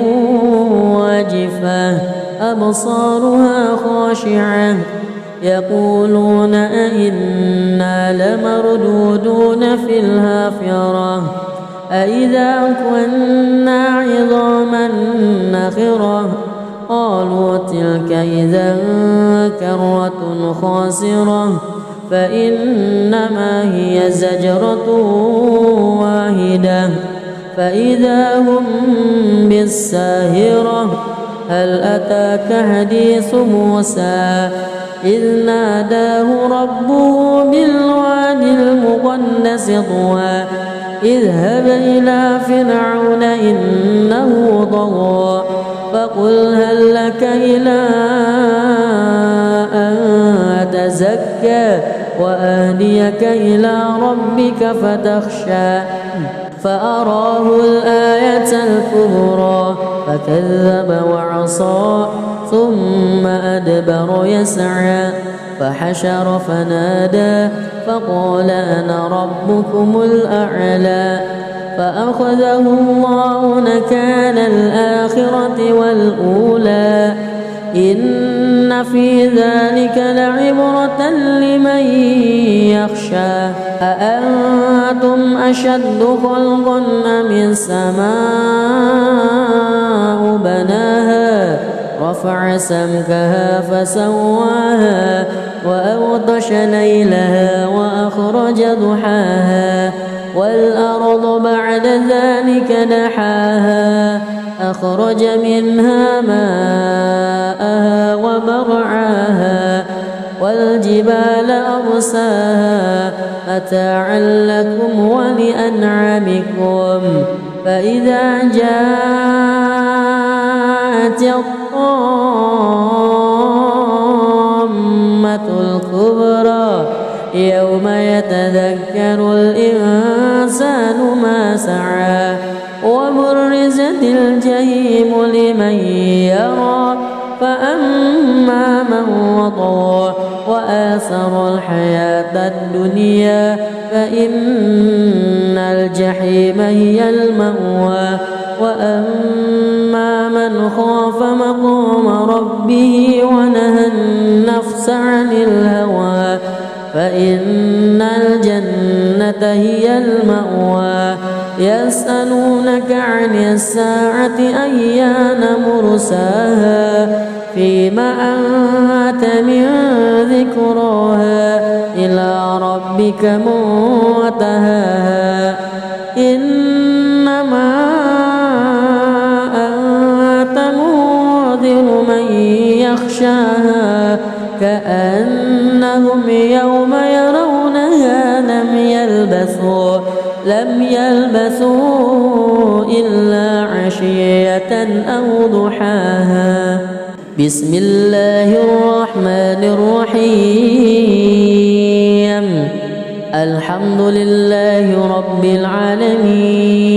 واجفة أبصارها خاشعة يقولون أئنا لمردودون في الحافرة أئذا كنا عظاما نخرة قالوا تلك إذا كرة خاسرة فإنما هي زجرة واحدة فإذا هم بالساهرة هل أتاك حديث موسى إذ ناداه ربه بالواد المقدس طوى اذهب إلى فرعون إنه طغى فقل هل لك إلى أن تزكى وأهديك إلى ربك فتخشى فأراه الآية الكبرى فكذب وعصى ثم أدبر يسعى فحشر فنادى فقال أنا ربكم الأعلى فأخذه الله نكال الآخرة والأولى إن في ذلك لعبرة لمن يخشى أأنتم أشد خلقا أم السماء بناها رفع سمكها فسواها وأغطش ليلها وأخرج ضحاها والأرض بعد ذلك دحاها أخرج منها ماءها ومرعاها والجبال أرساها متاعا لكم ولأنعامكم فإذا جاءت الطامة الكبرى يوم يتذكر الإنسان ما سعى وبرزت الجحيم لمن يرى فأما من وطغى وآثر الحياة الدنيا فإن الجحيم هي المأوى وأما من خاف مقام ربه ونهى النفس عن الهوى فإن الجنة هي المأوى يسألونك عن الساعة أيان مرساها فيما أنت من ذكراها إلى ربك منتهاها إنما أنت منذر من يخشاها كأنهم يوم يرونها لم يلبثوا إلا عشية أو ضحاها بسم الله الرحمن الرحيم الحمد لله رب العالمين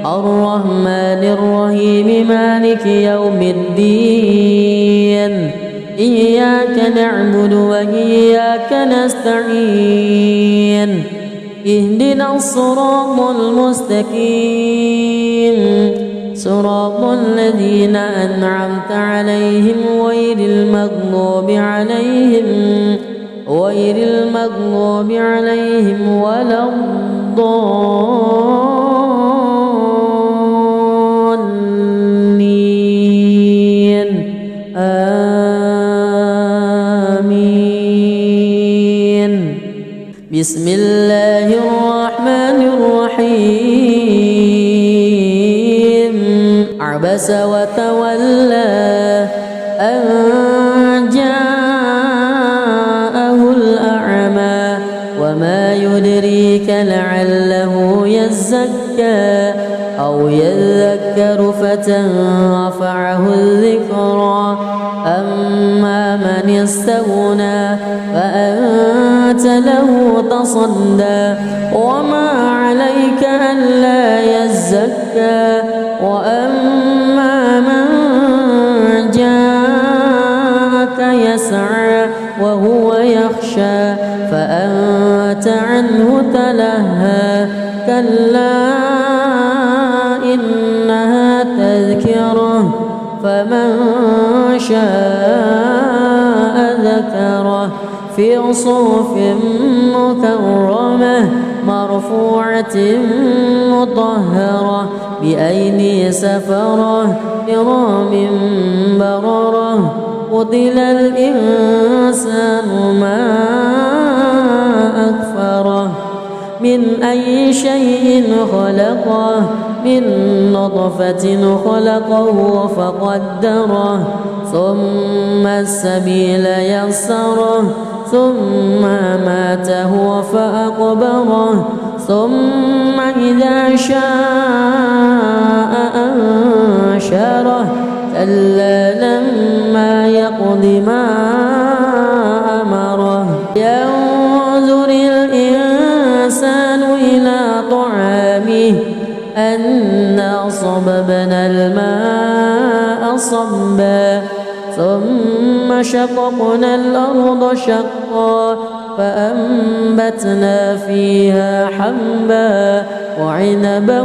الرحمن الرحيم مالك يوم الدين إياك نعبد وإياك نستعين اهدنا الصراط المستقيم صراط الذين أنعمت عليهم غير المغضوب عليهم ولا الضالين آمين بسم الله الرحمن الرحيم عبس وتولى أن جاءه الأعمى وما يدريك لعله يزكى أو يذكر فتنفعه الذكرى أما من استغنى فأنت له تصدى وما عليك ألا يزكى وأما من جاءك يسعى وهو يخشى فأنت عنه تلهى كلا إنها تذكرة فمن شاء ذكره في صحف مكرمة مرفوعة مطهرة بأيدي سفرة كرام بررة قتل الإنسان ما أكفره من أي شيء خلقه من نطفة خلقه فقدره ثم السبيل يسره ثم أماته فأقبره ثم إذا شاء أنشره كلا لما يقض ما أمره ينظر الإنسان إلى طعامه أنا صببنا الماء صبا ثم شققنا الأرض شقا فأنبتنا فيها حبا وعنبا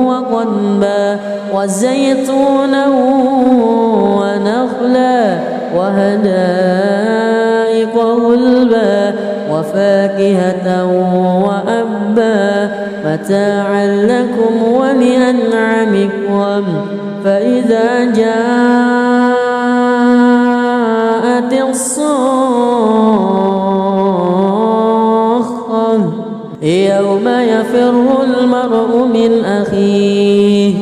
وقضبا وزيتونا ونخلا وحدائق غلبا وفاكهة وأبا متاعا لكم ولأنعامكم فإذا جاءت الصاخة يوم يفر المرء من أخيه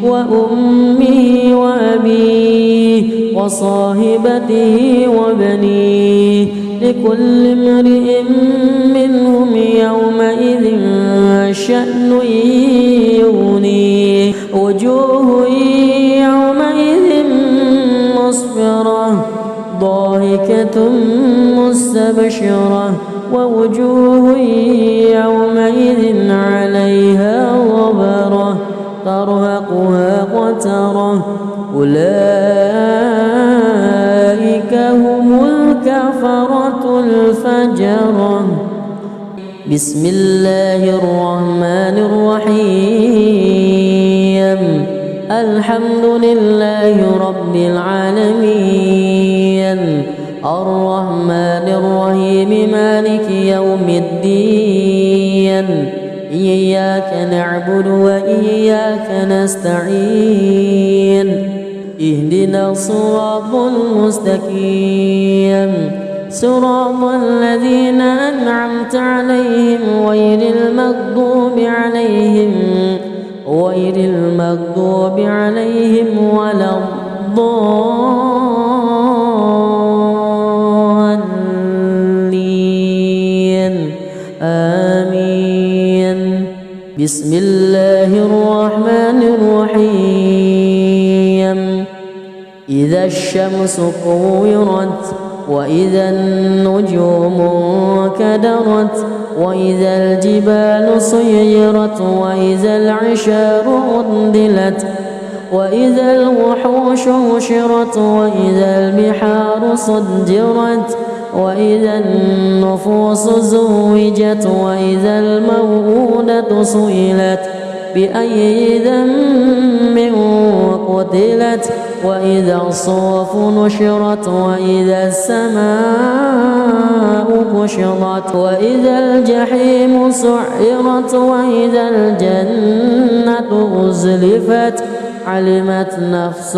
وأمه وأبيه وصاحبته وبنيه لكل امرئ منهم يومئذ شأن يغنيه وجوه يومئذ مسفرة ضاحكة مستبشرة ووجوه يومئذ عليها غبرة ترهقها قترة أولئك هم الكفرة الفجرة بسم الله الرحمن الرحيم الحمد لله رب العالمين الرحمن الرحيم مالك يوم الدين إياك نعبد وإياك نستعين اهدنا الصراط المستقيم صراط الذين أنعمت عليهم غير المغضوب عليهم ولا الضالين آمين بسم الله الرحمن الرحيم إذا الشمس كورت وإذا النجوم كدرت وإذا الجبال سيرت وإذا العشار عطلت وإذا الوحوش حشرت وإذا البحار سجرت وإذا النفوس زوجت وإذا الموءودة سئلت بأي ذنب قتلت وإذا الصحف نشرت وإذا السماء كشطت وإذا الجحيم سعرت وإذا الجنة أزلفت علمت نفس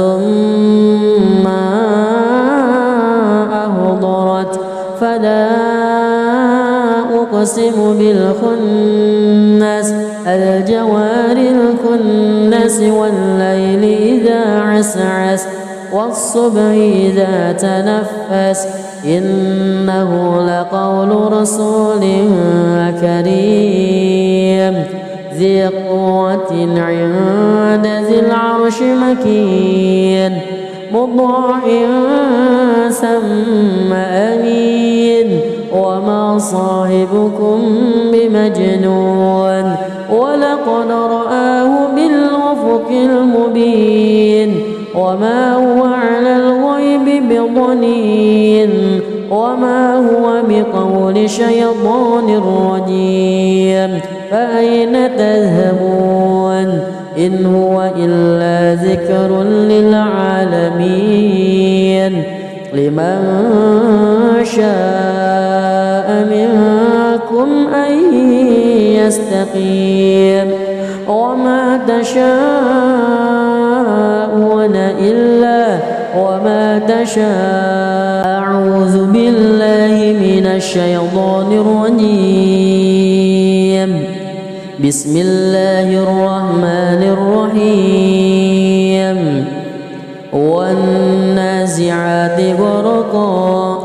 ما أهضرت فلا أقسم بالخنس الجوار الكنس والليل إذا عسعس والصبح إذا تنفس إنه لقول رسول كريم ذي قوة عند ذي العرش مكين مطاع ثم أمين وما صاحبكم بمجنون ولقد رآه بالأفق المبين وما هو على الغيب بضنين وما هو بقول شيطان رجيم فأين تذهبون إن هو إلا ذكر للعالمين لمن شاء منكم أن يستقيم وما تشاءون أعوذ بالله من الشيطان الرجيم بسم الله الرحمن الرحيم والنازعات غرقا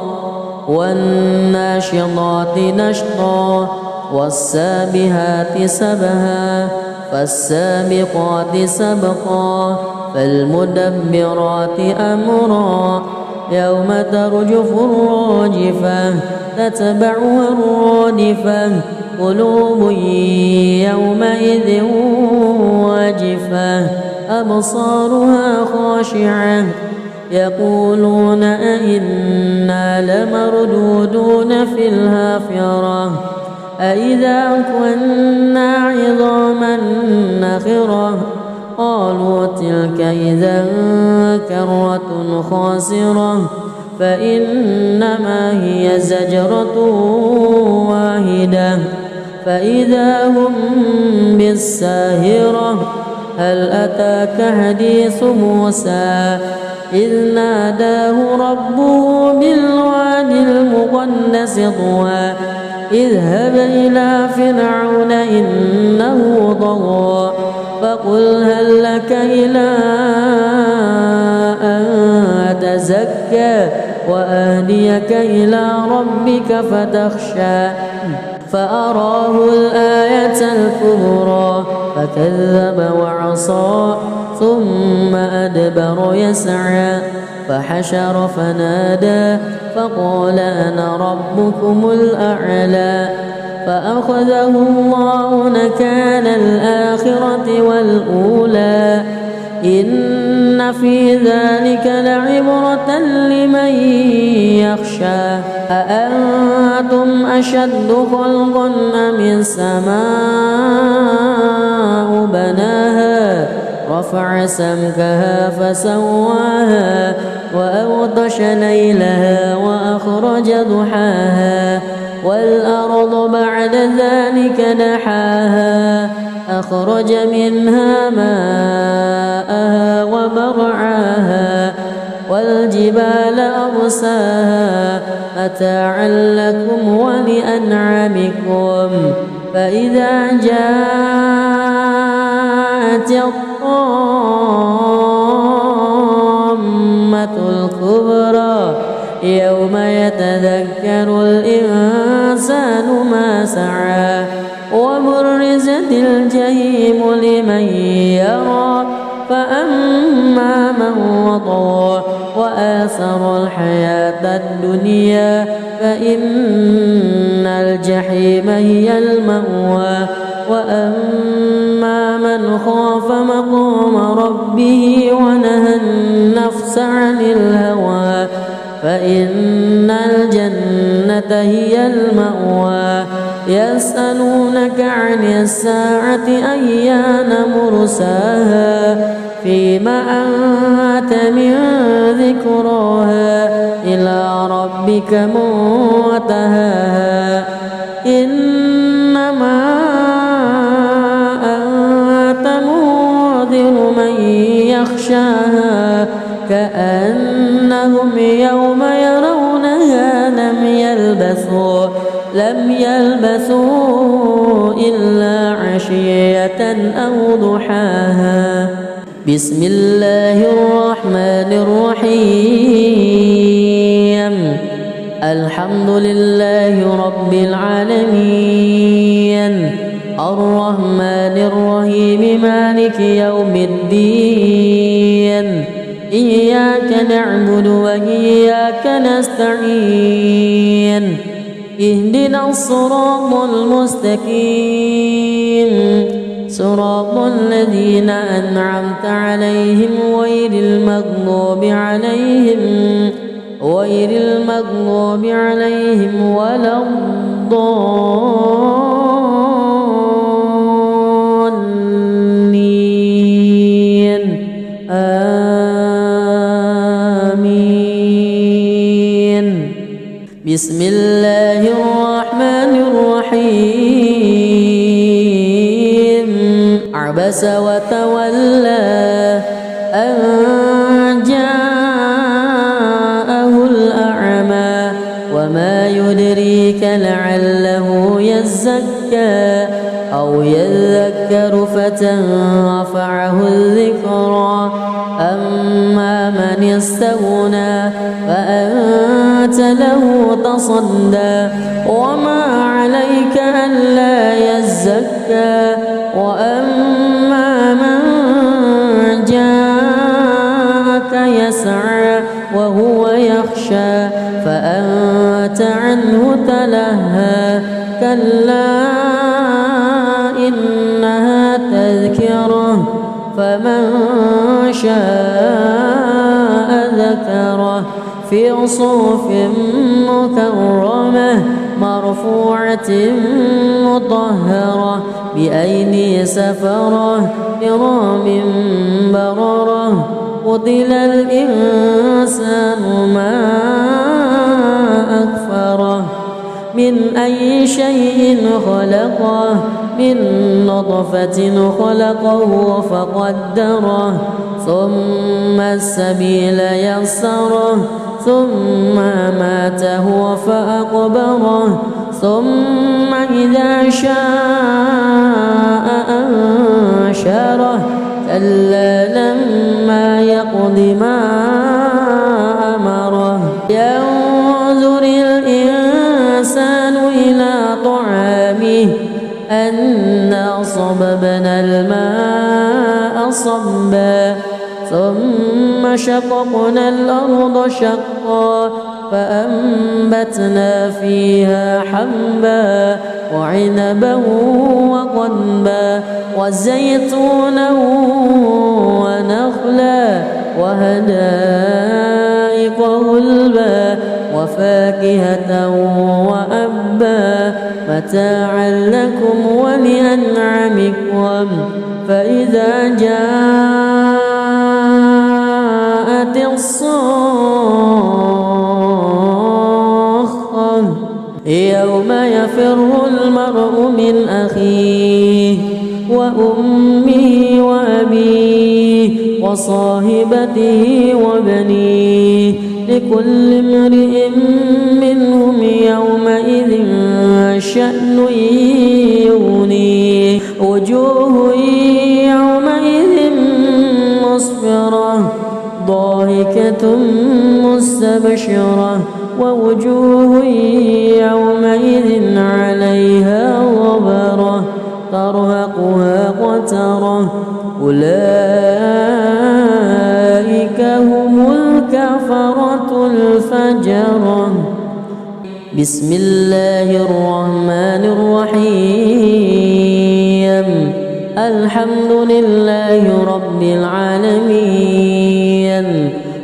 والناشطات نشطا والسابحات سبها فالسابقات سبقا فالمدبرات أمرا يوم ترجف الراجفة تتبعها الرادفة قلوب يومئذ واجفة أبصارها خاشعة يقولون أئنا لمردودون في الحافرة أئذا كنا عظاما نخرة قالوا تلك إذا كرة خاسرة فإنما هي زجرة واحدة فإذا هم بالساهرة هل أتاك حديث موسى إذ ناداه ربه بالوادي المقدس طوى اذهب إلى فرعون إنه طغى فقل هل لك إلى أن تزكى وأهديك إلى ربك فتخشى فأراه الآية الكبرى فكذب وعصى ثم أدبر يسعى فحشر فنادى فقال أنا ربكم الأعلى فأخذه الله نكال الآخرة والأولى إن في ذلك لعبرة لمن يخشى أأنتم أشد خلقا أم السماء بناها رفع سمكها فسواها وأغطش ليلها وأخرج ضحاها والأرض بعد ذلك دحاها أخرج منها ماءها ومرعاها والجبال أرساها متاعا لكم ولأنعامكم فإذا جاءت الطامة الكبرى يوم يتذكر الإنسان ما سعى وبرزت الجحيم لمن يرى فأما من وطغى وآثر الحياة الدنيا فإن الجحيم هي المأوى وأما من خاف مقام ربه ونهى النفس عن الهوى فإن الجنة هي المأوى يسألونك عن الساعة أيان مرساها فيما أنت من ذكراها إلى ربك منتهاها إنما أنت منذر من يخشاها كأنهم يوم يرونها لم يلبثوا إلا عشية أو ضحاها بسم الله الرحمن الرحيم الحمد لله رب العالمين الرحمن الرحيم مالك يوم الدين إياك نعبد وإياك نستعين اهدنا الصراط المستقيم صراط الذين أنعمت عليهم غير المغضوب عليهم ولا الضالين آمين. بسم الله الرحمن الرحيم عبس وتولى أن جاءه الأعمى وما يدريك لعله يزكى أو يذكر فتنفعه الذكرى أما من استغنى فأنت له تصدى وما عليك ألا يزكى وأما من جاءك يسعى وهو يخشى فأنت عنه تلهى كلا إنها تذكرة فمن شاء ذكره في صحف مكرمة مرفوعة مطهرة بأيدي سفرة كرام بررة قتل الإنسان ما أكفره من أي شيء خلقه من نطفة خلقه فقدره ثم السبيل يسره ثم أماته فأقبره ثم إذا شاء أنشره كلا لما يقض ما أمره ينظر الإنسان إلى طعامه أنا صببنا الماء صبا ثم شققنا الأرض شقا فأنبتنا فيها حبا وعنبا وقضبا وزيتونا ونخلا وحدائق غلبا وفاكهة وأبا متاعا لكم ولأنعامكم فإذا جاءت الصاخة يوم يفر المرء من أخيه وأمه وأبيه وصاحبته وبنيه لكل امرئ منهم يومئذ شأن يغنيه وجوه يومئذ مسفرة ضاحكة مستبشرة ووجوه يومئذ عليها غبرة ترهقها قترة أولئك هم الكفرة الفجرة. بسم الله الرحمن الرحيم الحمد لله رب العالمين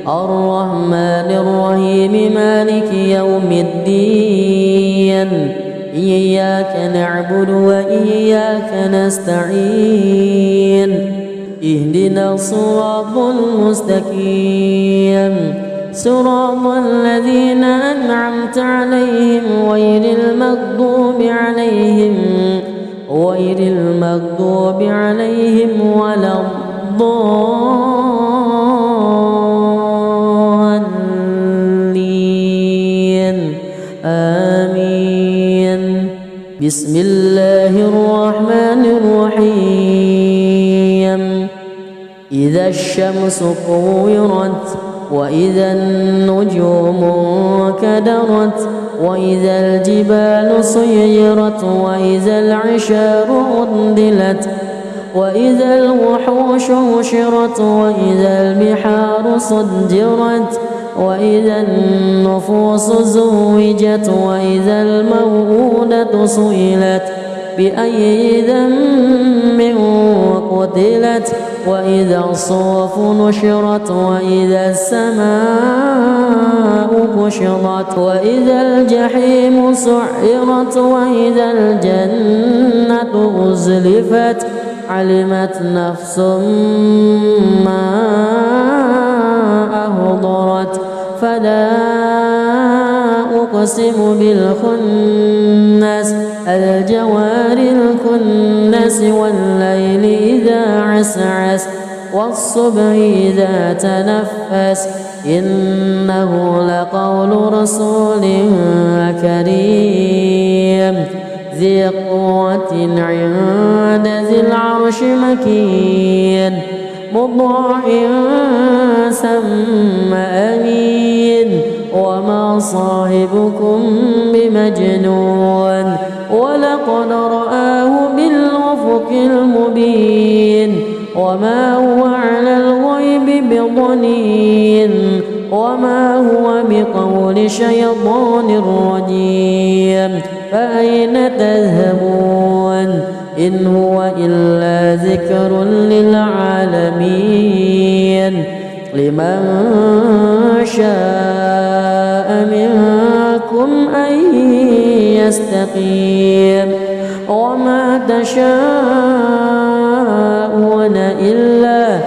الرحمن الرحيم مالك يوم الدين إياك نعبد وإياك نستعين اهدنا الصراط المستقيم صراط الذين أنعمت عليهم غير المغضوب عليهم ولا الضالين آمين. بسم الله الرحمن الرحيم إذا الشمس كورت وإذا النجوم انكدرت وإذا الجبال سيرت وإذا العشار عطلت وإذا الوحوش حشرت وإذا البحار سجرت وإذا النفوس زوجت وإذا الموءودة سئلت بأي ذنب قتلت وإذا الصحف نشرت وإذا السماء كشطت وإذا الجحيم سعرت وإذا الجنة أزلفت علمت نفس ما أهضرت فلا أقسم بالخنس الجوار الكنس والليل إذا عسعس والصبح إذا تنفس إنه لقول رسول كريم ذي قوة عند ذي العرش مكين مطاع ثم أمين وما صاحبكم بمجنون ولقد رآه بالأفق المبين وما هو على الغيب بضنين وما هو بقول شيطان رجيم فأين تذهبون إن هو إلا ذكر للعالمين لمن شاء منكم أن يستقيم وما تشاءون إلا